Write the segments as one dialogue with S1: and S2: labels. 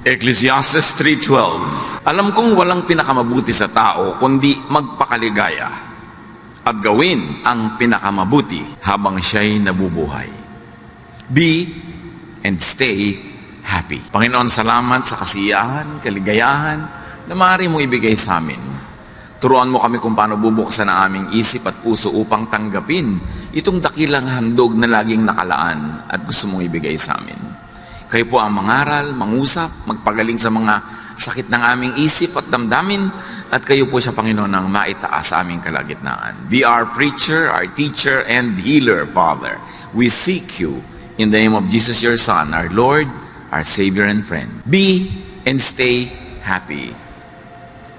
S1: Ecclesiastes 3:12. Alam kong walang pinakamabuti sa tao kundi magpakaligaya at gawin ang pinakamabuti habang siya'y nabubuhay. Be and stay happy. Panginoon, salamat sa kasiyahan, kaligayahan na maaari mong ibigay sa amin. Turuan mo kami kung paano bubuksan ang aming isip at puso upang tanggapin itong dakilang handog na laging nakalaan at gusto mong ibigay sa amin. Kayo po ang mangaral, mangusap, magpagaling sa mga sakit ng aming isip at damdamin, at kayo po siya, Panginoon, ang maitaas sa aming kalagitnaan. Be our preacher, our teacher, and healer, Father. We seek you in the name of Jesus, your Son, our Lord, our Savior and friend. Be and stay happy.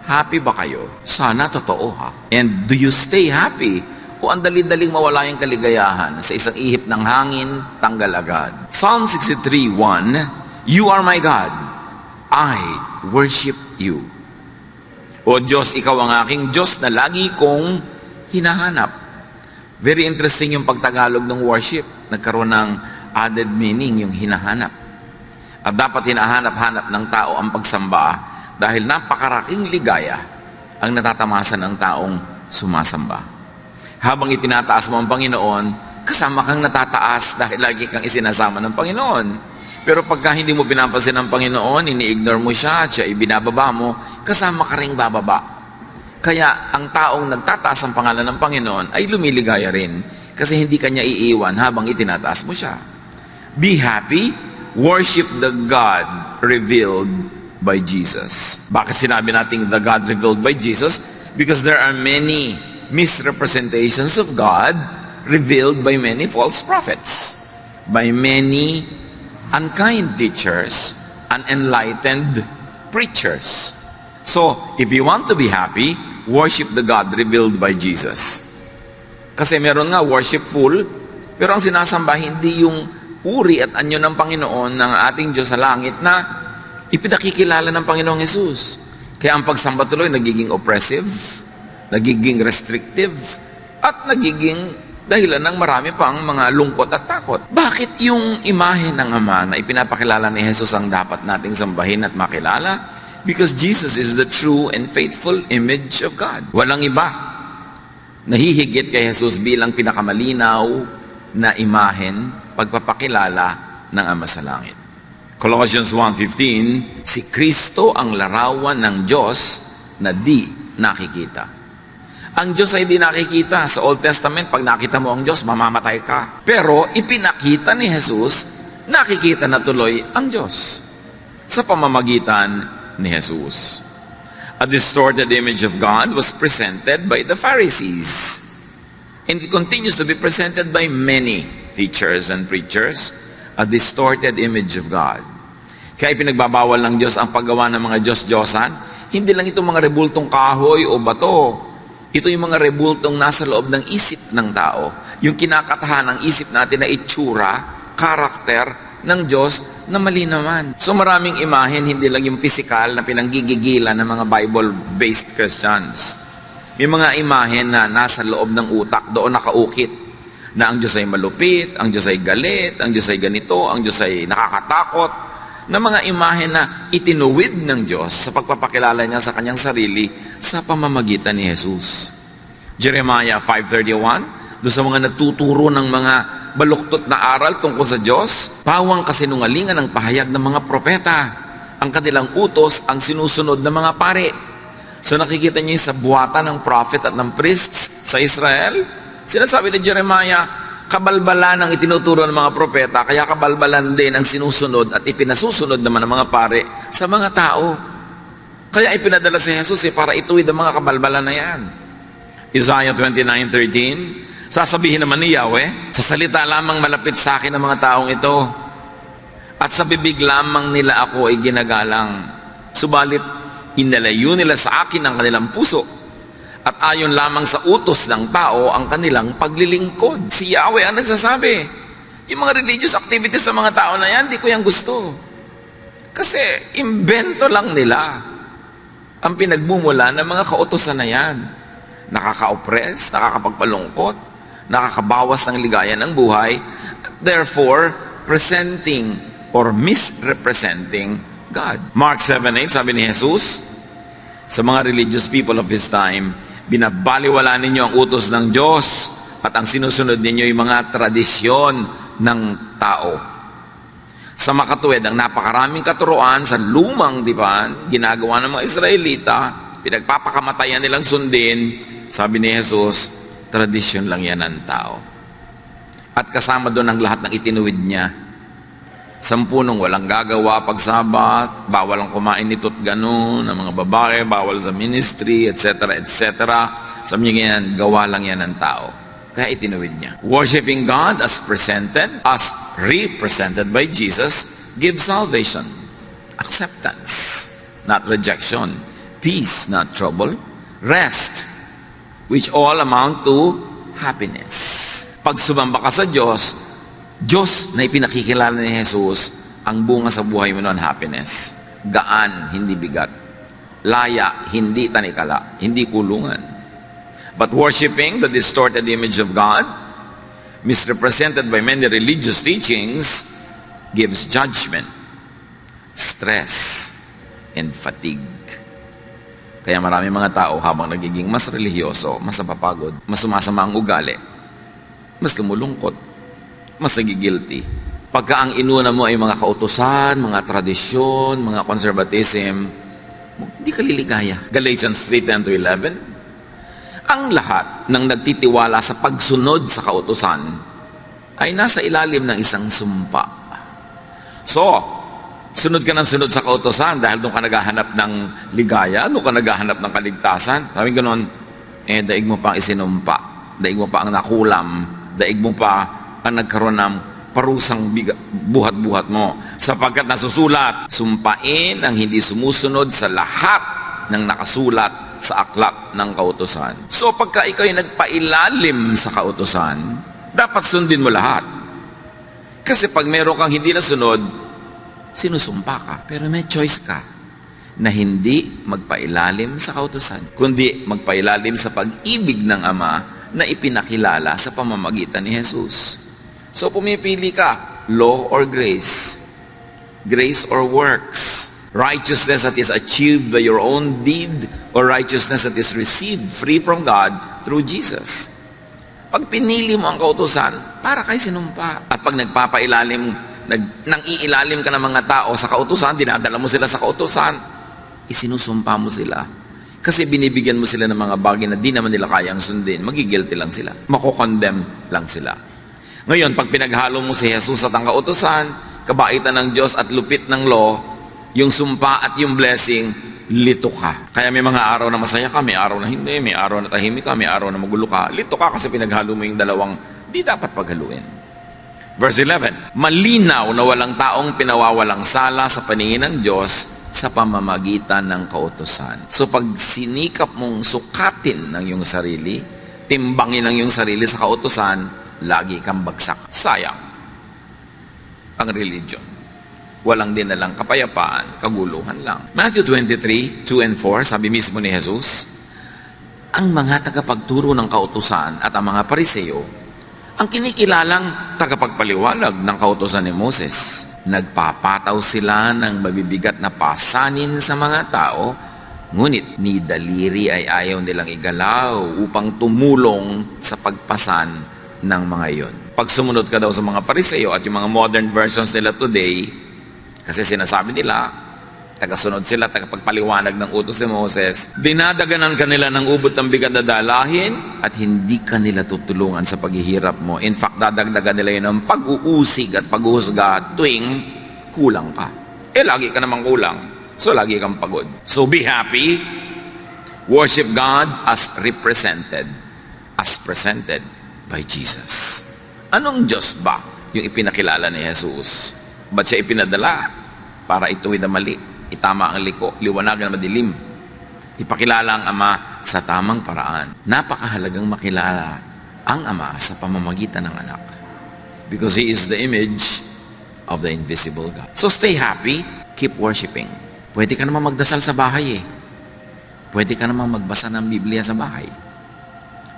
S1: Happy ba kayo? Sana totoo, ha? And do you stay happy? O ang dali-daling mawala yung kaligayahan sa isang ihip ng hangin, tanggal agad. Psalm 63:1, You are my God, I worship you. O Diyos, ikaw ang aking Diyos na lagi kong hinahanap. Very interesting yung pagtagalog ng worship. Nagkaroon ng added meaning yung hinahanap. At dapat hinahanap-hanap ng tao ang pagsamba dahil napakaraking ligaya ang natatamasa ng taong sumasamba. Habang itinataas mo ang Panginoon, kasama kang natataas dahil lagi kang isinasama ng Panginoon. Pero pagka hindi mo pinapansin ng Panginoon, ini-ignore mo siya at siya ibinababa mo, kasama ka rin bababa. Kaya ang taong nagtataas ang pangalan ng Panginoon ay lumiligaya rin kasi hindi kanya iiwan habang itinataas mo siya. Be happy, worship the God revealed by Jesus. Bakit sinabi nating the God revealed by Jesus? Because there are many misrepresentations of God revealed by many false prophets, by many unkind teachers, unenlightened preachers. So, if you want to be happy, worship the God revealed by Jesus. Kasi meron nga worshipful, pero ang sinasamba hindi yung uri at anyo ng Panginoon ng ating Diyos sa langit na ipinakikilala ng Panginoong Hesus. Kaya ang pagsamba tuloy nagiging oppressive, nagiging restrictive, at nagiging dahilan ng marami pang mga lungkot at takot. Bakit yung imahe ng Ama na ipinapakilala ni Jesus ang dapat nating sambahin at makilala? Because Jesus is the true and faithful image of God. Walang iba nahihigit kay Jesus bilang pinakamalinaw na imahen, pagpapakilala ng Ama sa langit. Colossians 1:15, si Kristo ang larawan ng Diyos na di nakikita. Ang Diyos ay di nakikita. Sa Old Testament, pag nakita mo ang Diyos, mamamatay ka. Pero ipinakita ni Jesus, nakikita na tuloy ang Diyos sa pamamagitan ni Jesus. A distorted image of God was presented by the Pharisees. And it continues to be presented by many teachers and preachers, a distorted image of God. Kaya pinagbabawal ng Diyos ang paggawa ng mga Diyos-Diyosan. Hindi lang itong mga rebultong kahoy o bato. Ito yung mga rebultong nasa loob ng isip ng tao. Yung kinakatahan ng isip natin na itsura, karakter ng Diyos na mali naman. So maraming imahen, hindi lang yung physical na pinanggigigilan ng mga Bible-based Christians. May mga imahen na nasa loob ng utak, doon nakaukit, na ang Diyos ay malupit, ang Diyos ay galit, ang Diyos ay ganito, ang Diyos ay nakakatakot, na mga imahen na itinuwid ng Diyos sa pagpapakilala niya sa kanyang sarili sa pamamagitan ni Jesus. Jeremiah 5:31, doon sa mga natuturo ng mga baluktot na aral tungkol sa Diyos, pawang kasinungalingan ng pahayag ng mga propeta. Ang kanilang utos ang sinusunod ng mga pare. So nakikita niyo sa buhatan ng prophet at ng priests sa Israel. Sinasabi ni Jeremiah, kabalbalan ang itinuturo ng mga propeta, kaya kabalbalan din ang sinusunod at ipinasusunod naman ng mga pare sa mga tao. Kaya ipinadala si Jesus para ituwid ang mga kabalbalan na yan. Isaiah 29:13, sasabihin naman ni Yahweh, sa salita lamang malapit sa akin ang mga taong ito, at sa bibig lamang nila ako ay ginagalang. Subalit, inalayo nila sa akin ang kanilang puso, at ayon lamang sa utos ng tao ang kanilang paglilingkod. Si Yahweh ang nagsasabi. Yung mga religious activities sa mga tao na yan, di ko yan gusto. Kasi imbento lang nila ang pinagmumula ng mga kautosan na yan. Nakaka-oppress, nakakapagpalungkot, nakakabawas ng ligaya ng buhay. Therefore, presenting or misrepresenting God. Mark 7:8, sabi ni Jesus, sa mga religious people of His time, binabaliwala ninyo ang utos ng Diyos at ang sinusunod ninyo yung mga tradisyon ng tao. Sa makatuwid, ang napakaraming katuruan sa lumang dipan, ginagawa ng mga Israelita, pinagpapakamatayan nilang sundin, sabi ni Jesus, tradisyon lang yan ng tao. At kasama doon ang lahat ng itinuwid niya. 10 walang gagawa pag Sabat, bawal ang kumain nito't ganun, ang mga babae, bawal sa ministry, etc., etc. Sabi niya ganyan, gawa lang yan ng tao. Kaya itinuwid niya. Worshipping God as represented by Jesus, gives salvation, acceptance, not rejection, peace, not trouble, rest, which all amount to happiness. Pag sumamba ka sa Diyos na ipinakikilala ni Jesus, ang bunga sa buhay mo noon, happiness. Gaan, hindi bigat. Laya, hindi tanikala, hindi kulungan. But worshiping the distorted image of God, misrepresented by many religious teachings, gives judgment, stress, and fatigue. Kaya marami mga tao habang nagiging mas religyoso, mas napapagod, mas sumasama ang ugali, mas lumulungkot, mas nagigilty. Pagka ang inuna mo ay mga kautusan, mga tradisyon, mga conservatism, hindi ka liligaya. Galatians 3:10-11. Ang lahat ng nagtitiwala sa pagsunod sa kautusan ay nasa ilalim ng isang sumpa. So, sunod ka ng sunod sa kautusan dahil doon ka naghahanap ng ligaya, doon ka naghahanap ng kaligtasan. Sabi ganoon, daig mo pa ang isinumpa, daig mo pa ang nakulam, daig mo pa ang nagkaroon ng parusang buhat-buhat mo. Sapagkat nasusulat, sumpain ang hindi sumusunod sa lahat ng nakasulat sa aklat ng kautusan. So pagka ikaw ay nagpailalim sa kautusan, dapat sundin mo lahat. Kasi pag meron kang hindi nasunod, sinusumpa ka. Pero may choice ka na hindi magpailalim sa kautusan, kundi magpailalim sa pag-ibig ng Ama na ipinakilala sa pamamagitan ni Jesus. So pumipili ka, law or grace, grace or works, righteousness that is achieved by your own deed, or righteousness that is received free from God through Jesus. Pag pinili mo ang kautusan, para kay sinumpa. At pag nagpapailalim, nang iilalim ka ng mga tao sa kautusan, dinadala mo sila sa kautusan, isinusumpa mo sila. Kasi binibigyan mo sila ng mga bagay na di naman nila kayang sundin, magigilty lang sila, makokondemn lang sila. Ngayon, pag pinaghalo mo si Jesus at ang kautusan, kabaitan ng Diyos at lupit ng law, yung sumpa at yung blessing, lito ka. Kaya may mga araw na masaya ka, may araw na hindi, may araw na tahimik ka, may araw na magulo ka. Lito ka kasi pinaghalo mo yung dalawang di dapat paghaluin. Verse 11, malinaw na walang taong pinawawalang sala sa paningin ng Diyos sa pamamagitan ng kautusan. So pag sinikap mong sukatin ng iyong sarili, timbangin ang iyong sarili sa kautusan, lagi kang bagsak. Sayang ang religion. Walang dinalang kapayapaan, kaguluhan lang. Matthew 23:2 and 4, sabi mismo ni Jesus, ang mga tagapagturo ng kautusan at ang mga Pariseo, ang kinikilalang tagapagpaliwanag ng kautusan ni Moses. Nagpapataw sila ng mabibigat na pasanin sa mga tao, ngunit ni daliri ay ayaw nilang igalaw upang tumulong sa pagpasan ng mga iyon. Pag sumunod ka daw sa mga Pariseo at yung mga modern versions nila today, kasi sinasabi nila, tagasunod sila, tagapagpaliwanag ng utos ni Moses, dinadaganan kanila ng ubot ng bigat na dalahin at hindi kanila tutulungan sa paghihirap mo. In fact, dadagdagan nila yun ng pag-uusig at paghuhusga tuwing kulang ka. Lagi ka namang kulang. So, lagi kang pagod. So, be happy. Worship God as represented, as presented by Jesus. Anong Diyos ba yung ipinakilala ni Jesus? Ba't siya ipinadala? Para ituwid ang mali, itama ang liko, liwanagan ang madilim. Ipakilala ang Ama sa tamang paraan. Napakahalagang makilala ang Ama sa pamamagitan ng anak. Because He is the image of the invisible God. So stay happy, keep worshiping. Pwede ka naman magdasal sa bahay Pwede ka naman magbasa ng Biblia sa bahay.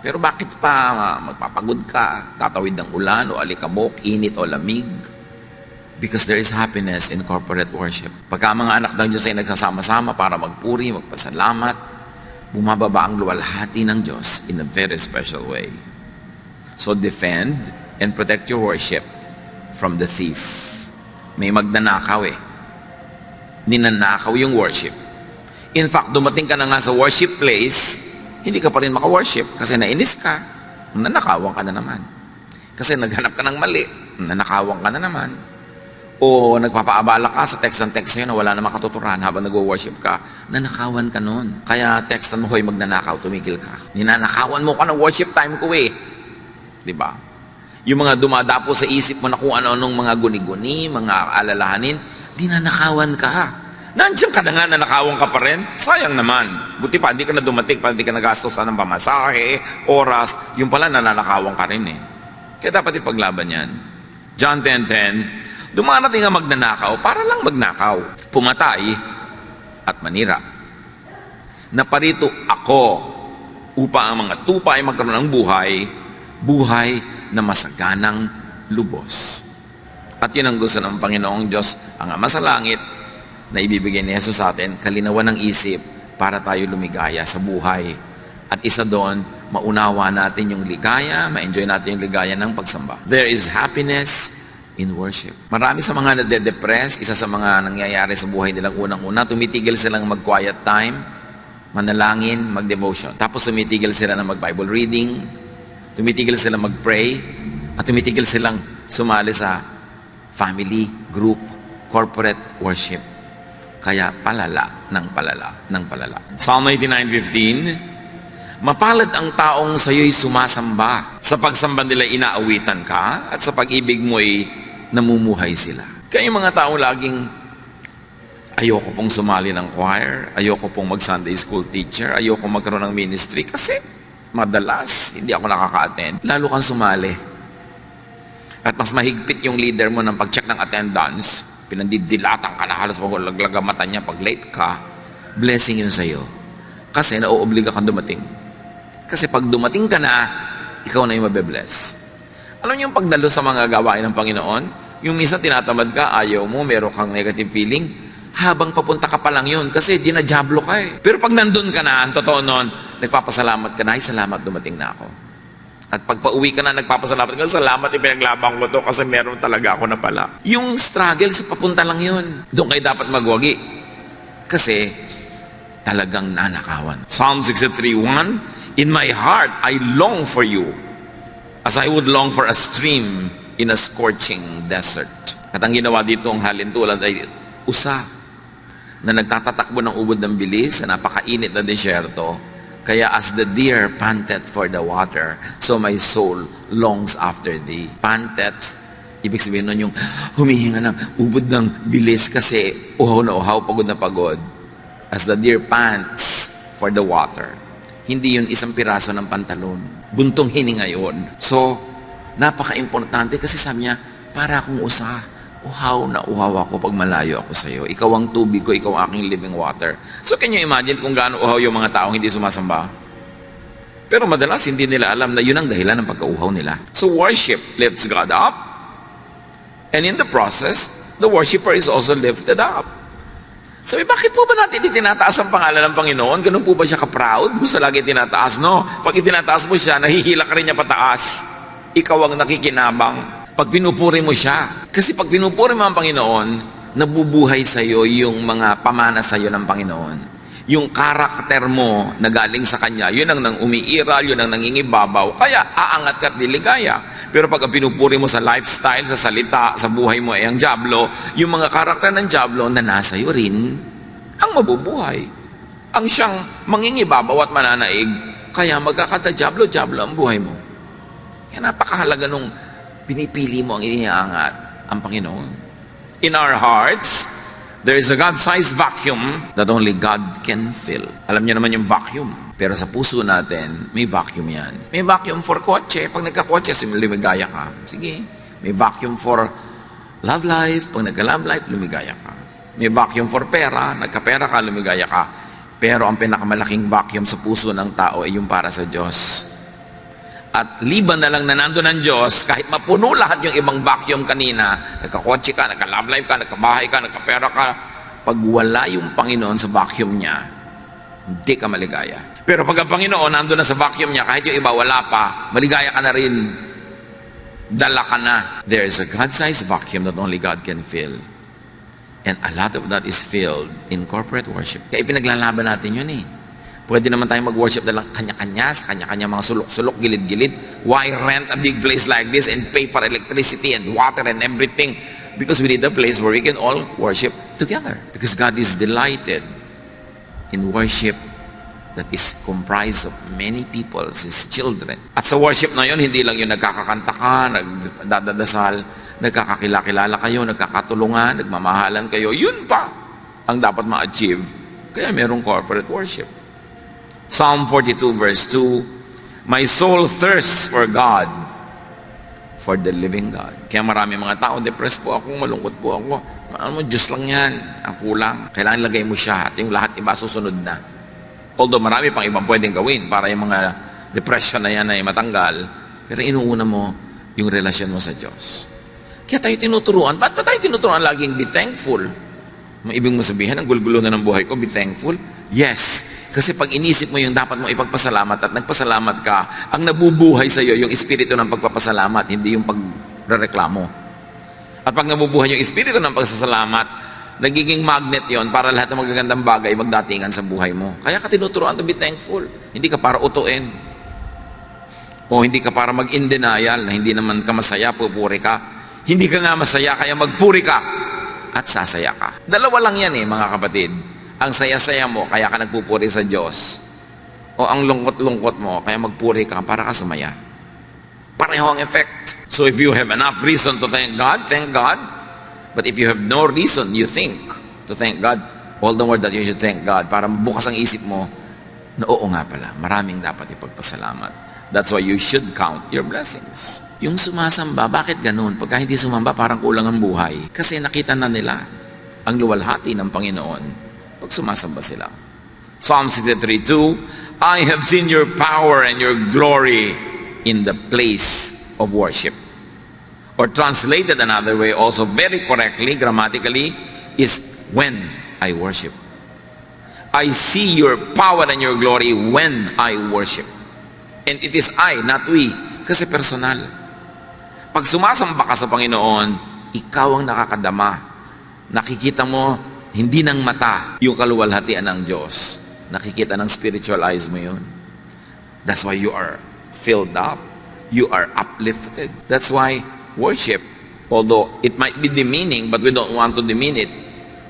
S1: Pero bakit pa magpapagod ka? Tatawid ng ulan o alikabok, init o lamig? Because there is happiness in corporate worship. Pagka mga anak ng Diyos ay nagsasama-sama para magpuri, magpasalamat, bumababa ang luwalhati ng Diyos in a very special way. So defend and protect your worship from the thief. May magnanakaw eh. Ninanakaw yung worship. In fact, dumating ka na nga sa worship place, hindi ka pa rin maka-worship kasi nainis ka, nanakawan ka na naman. Kasi naghanap ka ng mali, nanakawan ka na naman. O nagpapaabala ka sa text sa'yo na wala na makatuturan habang nag-worship ka, nanakawan ka nun. Kaya textan mo, hoy, magnanakaw, tumigil ka. Ninanakawan mo ka ng worship time ko eh. Diba? Yung mga dumadapo sa isip mo na kung ano-anong mga guni-guni, mga alalahanin, ninanakawan ka. Nandiyan ka na nga, nanakawan ka pa rin. Sayang naman. Buti pa, hindi ka na dumating, pa hindi ka nagastos ng pamasahe, oras, yung pala nananakawan ka rin eh. Kaya dapat ipaglaban yan. John 10:10, dumarating ang magnanakaw para lang magnakaw, pumatay at manira. Naparito ako upang ang mga tupa ay magkaroon ng buhay na masaganang lubos. At yun ang gusto ng Panginoong Diyos, ang Ama sa langit, na ibibigay ni Jesus sa atin, kalinawan ng isip para tayo lumigaya sa buhay. At isa doon, maunawa natin yung ligaya, ma-enjoy natin yung ligaya ng pagsamba. There is happiness in worship. Marami sa mga nade-depress, isa sa mga nangyayari sa buhay nilang unang-una, tumitigil silang mag-quiet time, manalangin, mag-devotion. Tapos tumitigil sila na mag-Bible reading, tumitigil silang mag-pray, at tumitigil silang sumali sa family, group, corporate worship. Kaya palala ng palala. Psalm 89:15, mapalad ang taong sa'yo'y sumasamba. Sa pagsamba nila inaawitan ka, at sa pag-ibig mo'y namumuhay sila. Kaya yung mga taong laging, ayoko pong sumali ng choir, ayoko pong mag-Sunday school teacher, ayoko magkaroon ng ministry, kasi madalas hindi ako nakaka-attend. Lalo kang sumali. At mas mahigpit yung leader mo ng pag-check ng attendance, pinandidilatan ka na halos maglaglag ang mata niya pag late ka, blessing yun sa'yo. Kasi nauobliga kang dumating. Kasi pag dumating ka na, ikaw na yung mabe-bless. Alam niyo yung pagdalo sa mga gawain ng Panginoon? Yung minsan tinatamad ka, ayaw mo, meron kang negative feeling, habang papunta ka pa lang yun, kasi dinajablo ka eh. Pero pag nandun ka na, ang totoo nun, nagpapasalamat ka na, ay salamat, dumating na ako. At pag pauwi ka na, nagpapasalamat ka, salamat, ipinaglabang ko to, kasi meron talaga ako na pala. Yung struggle sa papunta lang yun. Doon kayo dapat magwagi. Kasi, talagang nanakawan. Psalm 63:1, in my heart, I long for you, as I would long for a stream in a scorching desert. At ang ginawa dito ang halintulad ay usa na nagtatatakbo ng ubod ng bilis sa napakainit na desyerto. Kaya as the deer panted for the water, so my soul longs after thee. Panted, ibig sabihin nun yung humihinga ng ubod ng bilis kasi uhaw na uhaw, pagod na pagod. As the deer pants for the water. Hindi yun isang piraso ng pantalon. Buntong hininga yun. So, napaka-importante kasi sabi niya, para akong usa. Uhaw na uhaw ako pag malayo ako sa iyo. Ikaw ang tubig ko, ikaw ang aking living water. So, can you imagine kung gaano uhaw yung mga taong hindi sumasamba? Pero madalas, hindi nila alam na yun ang dahilan ng pagkauhaw nila. So, worship lifts God up. And in the process, the worshiper is also lifted up. Sabi, bakit po ba natin itinataas ang pangalan ng Panginoon? Ganun po ba siya ka-proud? Gusto lagi itinataas, no? Pag itinataas mo siya, nahihila ka rin niya pataas. Ikaw ang nakikinabang. Pag pinupuri mo siya. Kasi pag pinupuri mo ang Panginoon, nabubuhay sa iyo yung mga pamana sa iyo ng Panginoon. Yung karakter mo na galing sa Kanya, yun ang nang umiiral, yun ang nangingibabaw. Kaya aangat ka at diligaya. Pero pag ang pinupuri mo sa lifestyle, sa salita, sa buhay mo ay ang dyablo, yung mga karakter ng dyablo na nasa iyo rin, ang mabubuhay. Ang siyang mangingibabaw at mananaig, kaya magkakata-dyablo ang buhay mo. Kaya napakahalaga nung pinipili mo ang iniangat ang Panginoon. In our hearts, there is a God-sized vacuum that only God can fill. Alam niyo naman yung vacuum. Pero sa puso natin, may vacuum yan. May vacuum for kotse. Pag nagka-kotse, lumigaya ka. Sige. May vacuum for love life. Pag nagka-love life, lumigaya ka. May vacuum for pera. Nagka-pera ka, lumigaya ka. Pero ang pinakamalaking vacuum sa puso ng tao ay yung para sa Diyos. At liban na lang na nandun ang Diyos, kahit mapuno lahat yung ibang vacuum kanina, nagkakotse ka, nagka-love life ka, nagkabahay ka, nagkapera ka, pag wala yung Panginoon sa vacuum niya, hindi ka maligaya. Pero pag ang Panginoon nandun na sa vacuum niya, kahit yung iba wala pa, maligaya ka na rin. Dala ka na. There is a God-sized vacuum that only God can fill. And a lot of that is filled in corporate worship. Kaya ipinaglalaban natin yun eh. Pwede naman tayo mag-worship na lang kanya-kanya, sa kanya-kanya mga sulok-sulok, gilid-gilid. Why rent a big place like this and pay for electricity and water and everything? Because we need a place where we can all worship together. Because God is delighted in worship that is comprised of many people, His children. At sa worship na yun, hindi lang yung nagkakakanta ka, nagdadasal, nagkakakilala kayo, nagkakatulungan, nagmamahalan kayo. Yun pa ang dapat ma-achieve. Kaya merong corporate worship. Psalm 42 verse 2, my soul thirsts for God, for the living God. Kaya marami mga tao, depressed po ako, malungkot po ako. Ano, Diyos lang yan, ang kulang. Kailangan lagay mo siya at yung lahat iba susunod na. Although marami pang ibang pwedeng gawin para yung mga depression na yan ay matanggal, pero inuuna mo yung relasyon mo sa Diyos. Kaya tayo tinuturuan. Ba't ba tayo tinuturuan laging be thankful? May ibig mo sabihin, ang gulgulo na ng buhay ko, be thankful? Yes. Kasi pag inisip mo yung dapat mo ipagpasalamat at nagpasalamat ka, ang nabubuhay sa iyo yung espiritu ng pagpapasalamat, hindi yung pagrereklamo. At pag nabubuhay yung espiritu ng pagsasalamat, nagiging magnet yon para lahat ng magagandang bagay magdatingan sa buhay mo. Kaya ka tinuturuan to be thankful. Hindi ka para utuin. O hindi ka para mag-in denial na hindi naman ka masaya, pupuri ka. Hindi ka nga masaya, kaya magpuri ka at sasaya ka. Dalawa lang yan mga kapatid. Ang saya-saya mo, kaya ka nagpupuri sa Diyos. O ang lungkot-lungkot mo, kaya magpuri ka para ka sumaya. Pareho ang effect. So if you have enough reason to thank God, thank God. But if you have no reason, you think to thank God, all the more that you should thank God para bukas ang isip mo na oo nga pala, maraming dapat ipagpasalamat. That's why you should count your blessings. Yung sumasamba, bakit ganun? Pagka hindi sumamba, parang kulang ang buhay. Kasi nakita na nila ang luwalhati ng Panginoon pag sumasamba sila. Psalm 63:2, I have seen your power and your glory in the place of worship. Or translated another way, also very correctly, grammatically, is when I worship. I see your power and your glory when I worship. And it is I, not we, kasi personal. Pag sumasamba ka sa Panginoon, ikaw ang nakakadama. Nakikita mo, hindi ng mata, yung kaluwalhatian ng Diyos. Nakikita ng spiritual eyes mo yun. That's why you are filled up. You are uplifted. That's why worship, although it might be demeaning, but we don't want to demean it,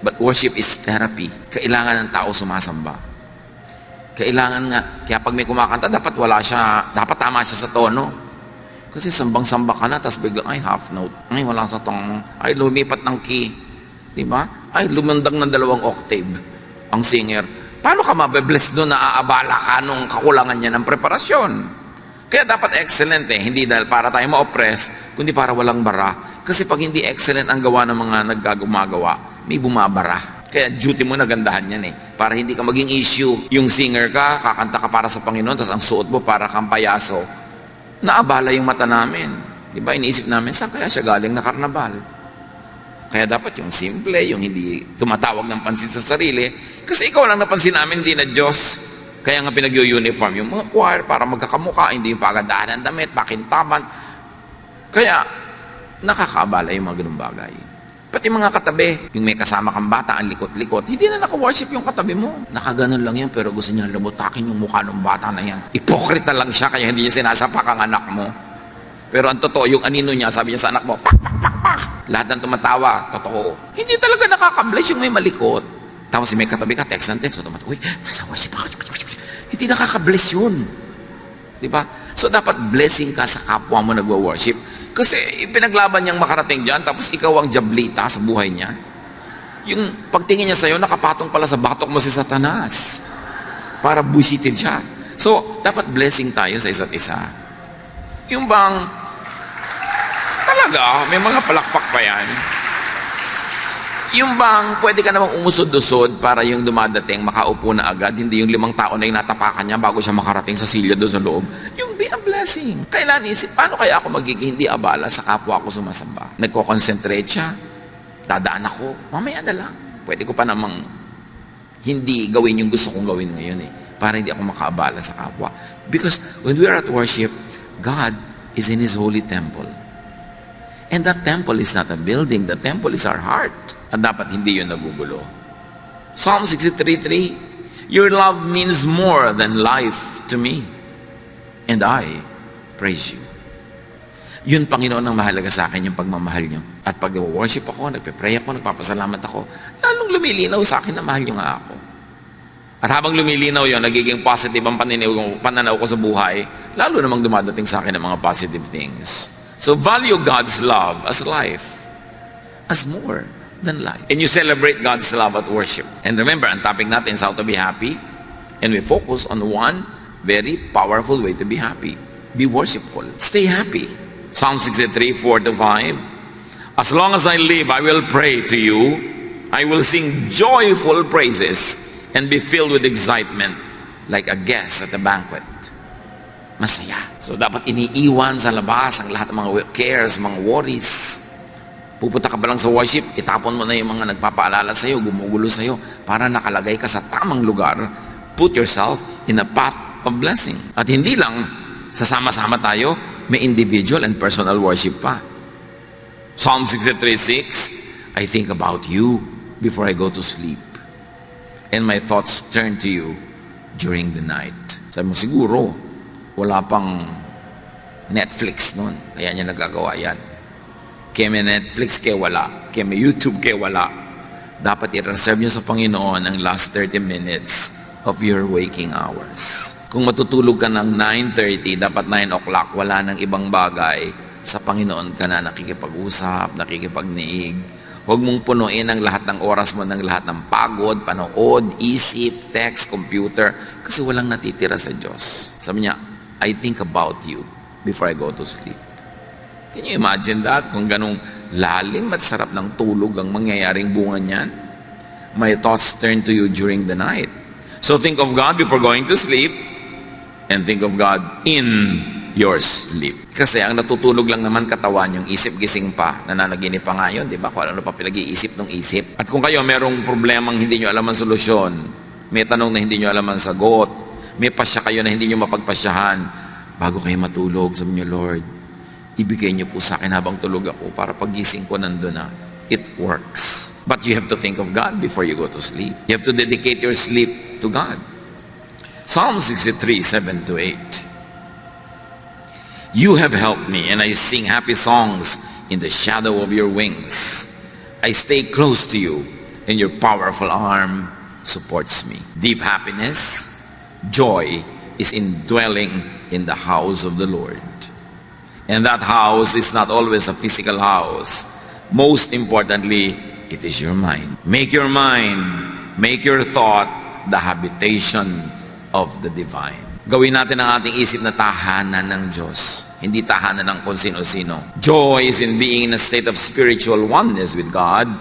S1: but worship is therapy. Kailangan ng tao sumasamba. Kailangan nga, kaya pag may kumakanta, dapat wala siya, dapat tama siya sa tono. Kasi sambang-samba ka na, tapos biglang, ay, half note. Ay, wala sa tong, ay, lumipat ng key. Di ba? Ay, lumandang ng 2 octave ang singer. Paano ka mabe-bless doon na aabala ka nung kakulangan niya ng preparasyon? Kaya dapat excellent hindi dahil para tayo ma-oppress, kundi para walang bara. Kasi pag hindi excellent ang gawa ng mga naggagumagawa, may bumabara. Kaya duty mo na gandahan yan para hindi ka maging issue. Yung singer ka, kakanta ka para sa Panginoon, tapos ang suot mo para kang payaso. Naabala yung mata namin. Di ba? Iniisip namin, saan kaya siya galing na karnabal? Kaya dapat yung simple, yung hindi tumatawag ng pansin sa sarili. Kasi ikaw lang napansin namin, hindi na Diyos. Kaya nga pinag-uniform yung mga choir para magkakamuka, hindi yung pagandaan ng damit, pakintaban. Kaya nakakaabala yung mga ganung bagay. Pati mga katabi, yung may kasama kang bata, ang likot-likot, hindi na naka-worship yung katabi mo. Nakaganon lang yan, pero gusto niya lumutakin yung mukha ng bata na yan. Ipokrita lang siya, kaya hindi niya sinasapak ang anak mo. Pero ang totoo, yung anino niya, sabi niya sa anak mo, pak, pak, pak, pak. Lahat ng tumatawa, totoo. Hindi talaga nakaka-bless yung may malikot. Tapos may katabi ka, text ng text, so uy, nasa worship ako. Hindi nakaka-bless yun. Diba? So dapat blessing ka sa kapwa mo nagwa-worship. Kasi pinaglaban niyang makarating dyan, tapos ikaw ang jablita sa buhay niya. Yung pagtingin niya sa'yo, nakapatong pala sa batok mo si Satanas. Para busitin siya. So, dapat blessing tayo sa isa't isa. Yung bang, talaga, may mga palakpak pa yan. Yung bang, pwede ka namang umusod-usod para yung dumadating, makaupo na agad, hindi yung 5 tao na yung natapakan niya bago siya makarating sa silya doon sa loob. Yung Don't be a blessing. Kailan isip, paano kaya ako magiging hindi abala sa kapwa ko sumasamba? Nagko-concentrate siya, dadaan ako, mamaya na lang. Pwede ko pa namang hindi gawin yung gusto kong gawin ngayon para hindi ako makaabala sa kapwa. Because when we are at worship, God is in His holy temple. And that temple is not a building. The temple is our heart. At dapat hindi yun nagugulo. Psalm 63:3, your love means more than life to me. And I praise you. Yun, Panginoon, ang mahalaga sa akin, yung pagmamahal nyo. At pag worship ako, nagpe-pray ako, nagpapasalamat ako, lalong lumilinaw sa akin na mahal nyo nga ako. At habang lumilinaw yun, nagiging positive ang pananaw ko sa buhay, lalo namang dumadating sa akin ng mga positive things. So value God's love as life, as more than life. And you celebrate God's love at worship. And remember, ang topic natin is how to be happy. And we focus on one very powerful way to be happy. Be worshipful. Stay happy. Psalm 63:4-5. As long as I live, I will pray to you. I will sing joyful praises and be filled with excitement like a guest at a banquet. Masaya. So dapat iniiwan sa labas ang lahat ng mga cares, mga worries. Pupunta ka ba lang sa worship, itapon mo na yung mga nagpapaalala sa'yo, gumugulo sa'yo, para nakalagay ka sa tamang lugar. Put yourself in a path of blessing. At hindi lang sasama-sama tayo, may individual and personal worship pa. Psalm 63:6, I think about you before I go to sleep. And my thoughts turn to you during the night. Sabi mo, siguro, wala pang Netflix noon. Kaya niya nagagawa yan. Kaya may Netflix, kaya wala. Kaya may YouTube, kaya wala. Dapat i-reserve niyo sa Panginoon ang last 30 minutes of your waking hours. Kung matutulog ka ng 9:30, dapat 9 o'clock, wala nang ibang bagay. Sa Panginoon ka na nakikipag-usap, nakikipagniig. Huwag mong punuin ang lahat ng oras mo ng lahat ng pagod, panood, isip, text, computer, kasi walang natitira sa Diyos. Sabi niya, I think about you before I go to sleep. Can you imagine that? Kung ganong lalim at sarap ng tulog ang mangyayaring bunga niyan. My thoughts turn to you during the night. So think of God before going to sleep and think of God in your sleep. Kasi ang natutulog lang naman katawan, yung isip gising pa, nananaginip pa nga yun, di ba? Kung ano pa pinag-iisip ng isip. At kung kayo merong problemang hindi nyo alam ang solusyon, may tanong na hindi nyo alam ang sagot, may pasya kayo na hindi nyo mapagpasyahan, bago kayo matulog, sabi nyo, Lord, ibigay nyo po sa akin habang tulog ako para pagising ko nandun na. It works. But you have to think of God before you go to sleep. You have to dedicate your sleep to God. Psalm 63:7-8. You have helped me, and I sing happy songs in the shadow of your wings. I stay close to you, and your powerful arm supports me. Deep happiness, joy is indwelling in the house of the Lord. And that house is not always a physical house. Most importantly, it is your mind. Make your mind, make your thought the habitation of the divine. Gawin natin ang ating isip na tahanan ng Diyos, hindi tahanan ng kung sino-sino. Joy is in being in a state of spiritual oneness with God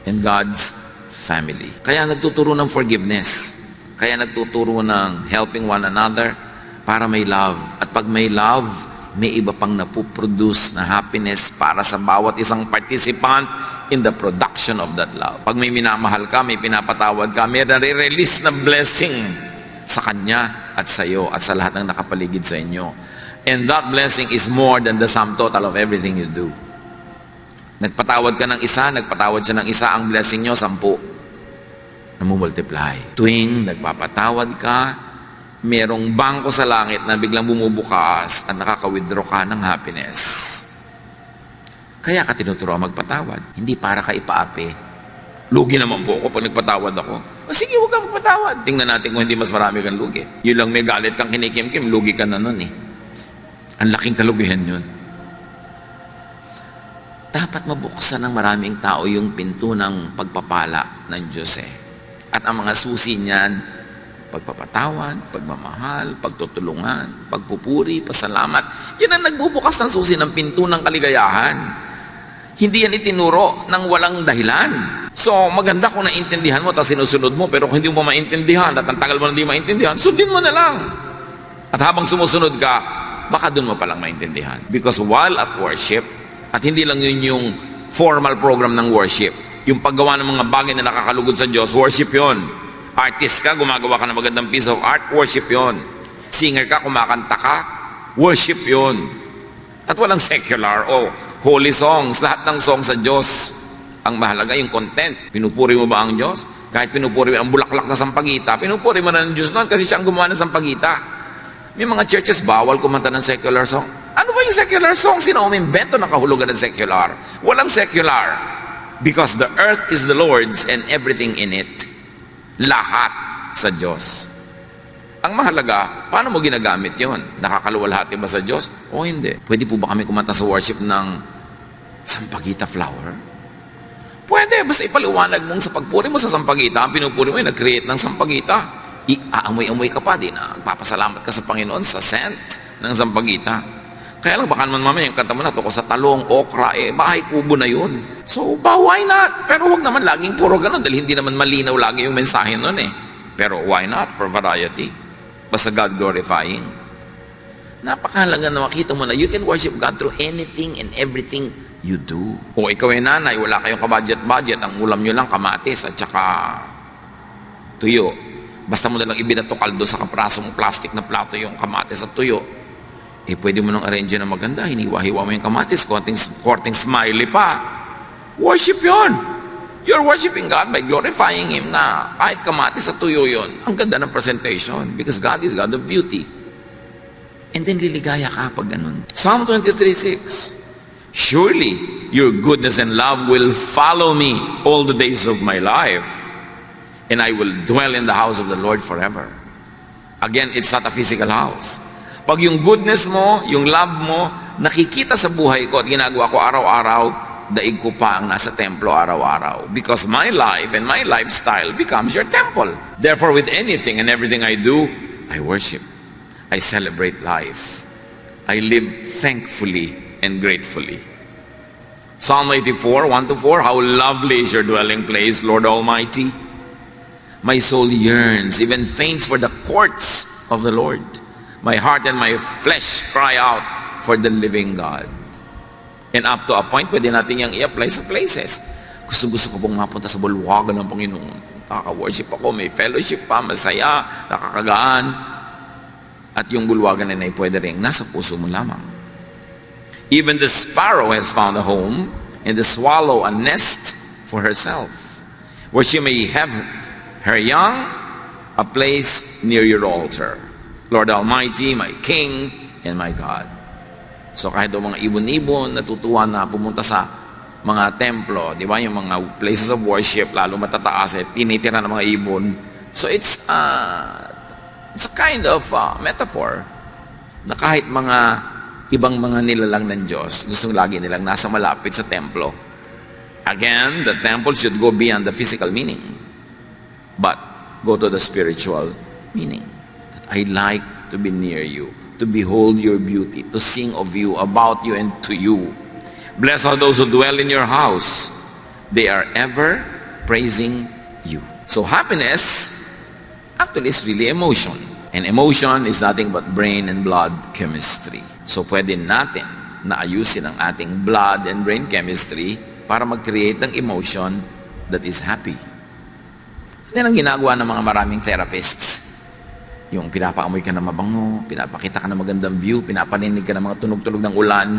S1: and God's family. Kaya nagtuturo ng forgiveness. Kaya nagtuturo ng helping one another para may love. At pag may love, may iba pang napuproduce na happiness para sa bawat isang participant in the production of that love. Pag may minamahal ka, may pinapatawad ka, may nare-release na blessing sa Kanya at sa iyo at sa lahat ng nakapaligid sa inyo. And that blessing is more than the sum total of everything you do. Nagpatawad ka ng isa, nagpatawad siya ng isa, ang blessing nyo, 10. Namumultiply. Tuwing nagpapatawad ka, merong bangko sa langit na biglang bumubukas at nakaka-withdraw ka ng happiness. Kaya ka tinuturuan magpatawad. Hindi para ka ipaapi. Lugi naman po ako pag nagpatawad ako. O sige, huwag kang magpatawad. Tingnan natin kung hindi mas marami kang lugi. Yun lang may galit kang kinikim-kim, lugi ka na nun eh. Ang laking kalugihan yun. Dapat mabuksan ng maraming tao yung pinto ng pagpapala ng Diyos eh. At ang mga susi niyan, pagpapatawad, pagmamahal, pagtutulungan, pagpupuri, pasalamat. Yan ang nagbubukas ng susi ng pinto ng kaligayahan. Hindi yan itinuro ng walang dahilan. So, maganda kung naintindihan mo, tapos sinusunod mo, pero kung hindi mo maintindihan, at ang tagal mo na hindi maintindihan, sundin mo na lang. At habang sumusunod ka, baka doon mo palang maintindihan. Because while at worship, at hindi lang yun yung formal program ng worship, yung paggawa ng mga bagay na nakakalugod sa Diyos, worship yon. Artist ka, gumagawa ka ng magandang piece of art, worship yon. Singer ka, kumakanta ka, worship yon. At walang secular o holy songs, lahat ng songs sa Diyos. Ang mahalaga yung content. Pinupuri mo ba ang Diyos? Kahit pinupuri mo ang bulaklak na sampagita, pinupuri mo na ng Diyos noon kasi siya ang gumawa ng sampagita. May mga churches, bawal kumanta ng secular song. Ano ba yung secular song? Sino umimbento ng kahulugan ng secular? Walang secular. Because the earth is the Lord's and everything in it. Lahat sa Diyos. Ang mahalaga, paano mo ginagamit yon? Nakakaluwalhati ba sa Diyos? O hindi. Pwede po ba kami kumanta sa worship ng sampagita flower? Pwede. Basta ipaliwanag mong sa pagpuri mo sa sampagita, ang pinupuri mo yung nag-create ng sampagita. Aamoy-amoy ka pa din na magpapasalamat ka sa Panginoon sa scent ng sampagita. Kaya lang baka naman mamaya yung kanta mo na to ko sa talong, okra, bahay kubo na yun. So, why not? Pero huwag naman laging puro ganun dahil hindi naman malinaw lagi yung mensahe nun Pero why not? For variety. Basta God glorifying. Napakahalaga na makita mo na you can worship God through anything and everything you do. O ikaw ay nanay, wala kayong kabudget-budget, ang ulam nyo lang kamatis at saka tuyo. Basta mo na lang ibinato kaldo sa kaprasong plastic na plato yung kamatis at tuyo. Pwede mo nang arrange na maganda, hiniwa-hiwa mo yung kamatis, korting smiley pa. Worship yon. You're worshiping God by glorifying Him na kahit kamatis at tuyo yon. Ang ganda ng presentation because God is God of beauty. And then liligaya ka pag ganun. Psalm 23:6. Surely your goodness and love will follow me all the days of my life, and I will dwell in the house of the Lord forever. Again, it's not a physical house. Pag yung goodness mo, yung love mo, nakikita sa buhay ko at ginagawa ko araw-araw, daig ko pa ang nasa templo araw-araw. Because my life and my lifestyle becomes your temple. Therefore, with anything and everything I do, I worship. I celebrate life. I live thankfully and gratefully. Psalm 84, 1-4, how lovely is your dwelling place, Lord Almighty. My soul yearns, even faints for the courts of the Lord. My heart and my flesh cry out for the living God. And up to a point, pwede natin yung i-apply sa places. Gusto ko pong mapunta sa bulwagan ng Panginoon. Nakaka-worship ako, may fellowship pa, masaya, nakakagaan. At yung bulwagan na pwede rin nasa puso mo lamang. Even the sparrow has found a home, and the swallow a nest for herself, where she may have her young, a place near your altar. Lord Almighty, my King, and my God. So kahit yung mga ibon-ibon, natutuwa na pumunta sa mga templo, di ba? Yung mga places of worship, lalo matataas, tinitira ng mga ibon. So it's a kind of metaphor na kahit mga ibang mga nilalang ng Diyos, gustong lagi nilang nasa malapit sa templo. Again, the temple should go beyond the physical meaning, but go to the spiritual meaning. I like to be near you, to behold your beauty, to sing of you, about you, and to you. Blessed are those who dwell in your house. They are ever praising you. So happiness actually is really emotion. And emotion is nothing but brain and blood chemistry. So pwede natin na ayusin ang ating blood and brain chemistry para mag-create ng emotion that is happy. Yan ang ginagawa ng mga maraming therapists. Yung pinapaamoy ka na mabango, pinapakita ka na magandang view, pinapaninig ka na mga tunog-tunog ng ulan.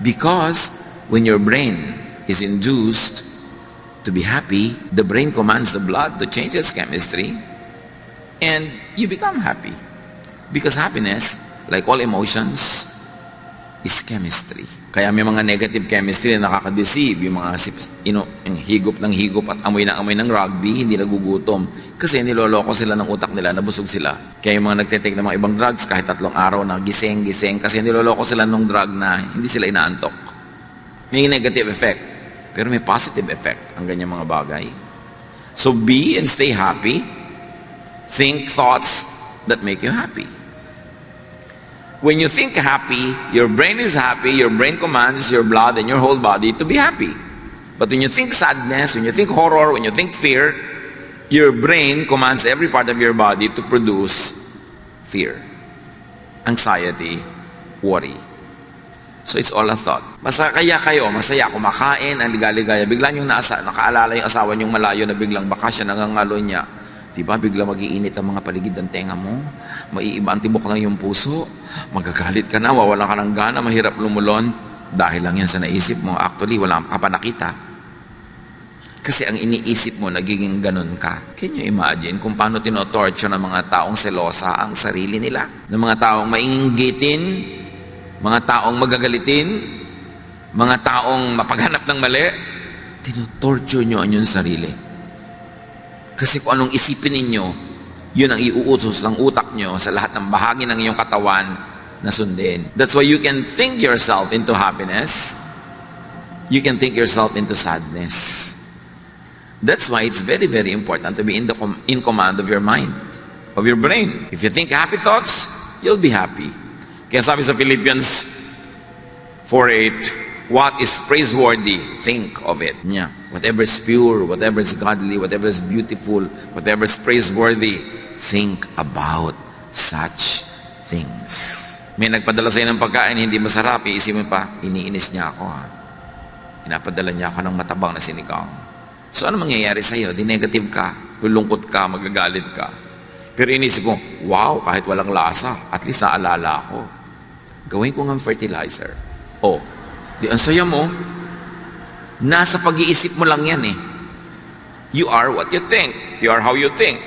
S1: Because when your brain is induced to be happy, the brain commands the blood to change its chemistry, and you become happy. Because happiness, like all emotions, is chemistry. Kaya may mga negative chemistry na nakaka-deceive, yung mga yung higop ng higop at amoy ng rugby, hindi nagugutom. Kasi niloloko sila ng utak nila, nabusog sila. Kaya yung mga nagtitake ng mga ibang drugs, kahit 3 araw na gising-gising, kasi niloloko sila ng drug na hindi sila inaantok. May negative effect, pero may positive effect ang ganyang mga bagay. So be and stay happy. Think thoughts that make you happy. When you think happy, your brain is happy, your brain commands your blood and your whole body to be happy. But when you think sadness, when you think horror, when you think fear, your brain commands every part of your body to produce fear. anxiety, worry. So it's all a thought. Kaya kayo, masaya, kumakain, ang ligaligaya, bigla niyong nakaalala yung asawa niyong malayo na biglang bakasyon, nangangalo niya. Diba, bigla mag-iinit ang mga paligid ng tenga mo, maiiba ang tibok ng iyong puso, magkagalit ka na, wawala ka ng gana, mahirap lumulon, dahil lang yan sa naisip mo. Actually, wala ka pa nakita. Kasi ang iniisip mo, nagiging ganun ka. Can you imagine kung paano tinotorture ng mga taong selosa ang sarili nila? Ng mga taong mainggitin, mga taong magagalitin, mga taong mapaghanap ng mali, tinotorture nyo ang inyong sarili. Kasi kung anong isipin ninyo, yun ang iuutos ng utak nyo sa lahat ng bahagi ng iyong katawan na sundin. That's why you can think yourself into happiness. You can think yourself into sadness. That's why it's very, very important to be in command of your mind, of your brain. If you think happy thoughts, you'll be happy. Kaya sabi sa Philippians 4:8, what is praiseworthy, think of it. Yeah. Whatever is pure, whatever is godly, whatever is beautiful, whatever is praiseworthy, think about such things. May nagpadala sa'yo ng pagkain, hindi masarap, iisipin pa, iniinis niya ako ha. Pinapadala niya ako ng matabang na sinigang. So ano mangyayari sa'yo? Di negative ka, lulungkot ka, magagalit ka. Pero inisip ko, wow, kahit walang lasa, at least naalala ako. Gawin ko ng fertilizer. Oh, di ang saya mo, nasa pag-iisip mo lang yan eh. You are what you think. You are how you think.